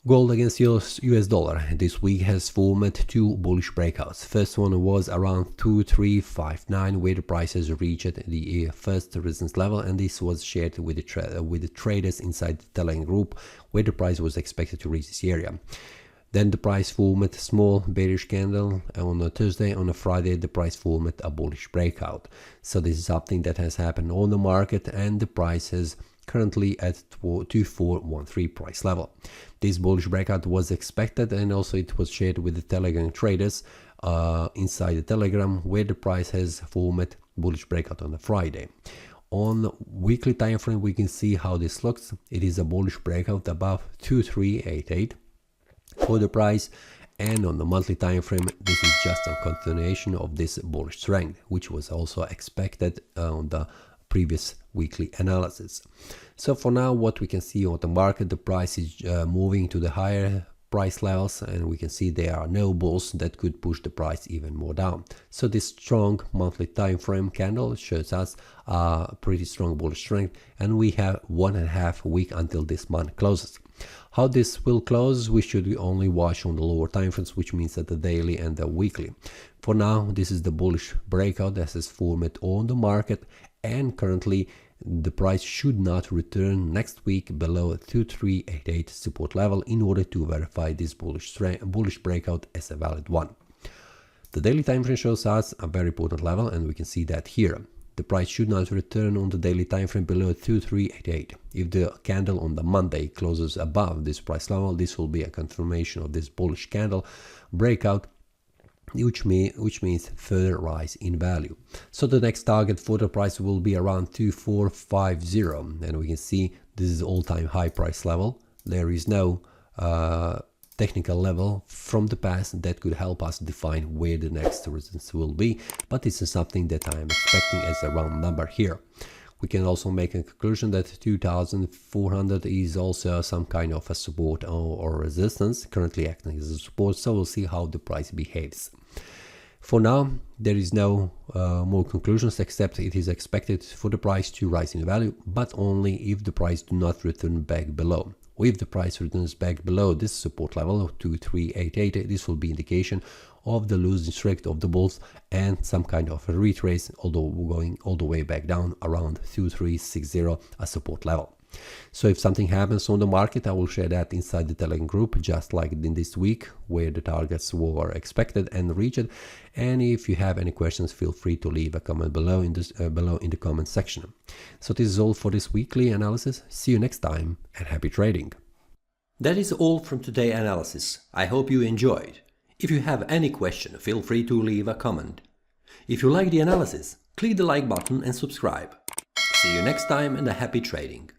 Gold against US dollar this week has formed two bullish breakouts. First one was around 2359, where the price has reached the first resistance level, and this was shared with the traders inside the Telegram group, where the price was expected to reach this area. Then the price formed a small bearish candle on a Thursday. On a Friday, the price formed a bullish breakout. So this is something that has happened on the market, and the price is currently at 2413 price level. This bullish breakout was expected, and also it was shared with the Telegram traders inside the Telegram, where the price has formed bullish breakout on a Friday. On weekly time frame, we can see how this looks. It is a bullish breakout above 2388 for the price, and on the monthly time frame, this is just a continuation of this bullish trend, which was also expected on the previous weekly analysis. So for now, what we can see on the market, the price is moving to the higher price levels, and we can see there are no bulls that could push the price even more down. So this strong monthly time frame candle shows us a pretty strong bullish trend, and we have 1.5 weeks until this month closes. How this will close, we should only watch on the lower time frames, which means that the daily and the weekly. For now, this is the bullish breakout that is formed on the market, and currently the price should not return next week below 2388 support level in order to verify this bullish breakout as a valid one. The daily time frame shows us a very important level, and we can see that here. The price should not return on the daily time frame below 2388. If the candle on the Monday closes above this price level, this will be a confirmation of this bullish candle breakout, which means further rise in value. So the next target for the price will be around 2450, and we can see this is all-time high price level. There is no technical level from the past that could help us define where the next resistance will be, but this is something that I am expecting as a round number here. We can also make a conclusion that 2400 is also some kind of a support or resistance, currently acting as a support, so we'll see how the price behaves. For now, there is no more conclusions, except it is expected for the price to rise in value, but only if the price do not return back below. If the price returns back below this support level of 2388, this will be indication of the losing streak of the bulls and some kind of a retrace, although going all the way back down around 2360, a support level. So if something happens on the market, I will share that inside the Telegram group, just like in this week, where the targets were expected and reached. And if you have any questions, feel free to leave a comment below in the comment section. So this is all for this weekly analysis. See you next time, and happy trading. That is all from today's analysis. I hope you enjoyed. If you have any question, feel free to leave a comment. If you like the analysis, click the like button and subscribe. See you next time, and a happy trading.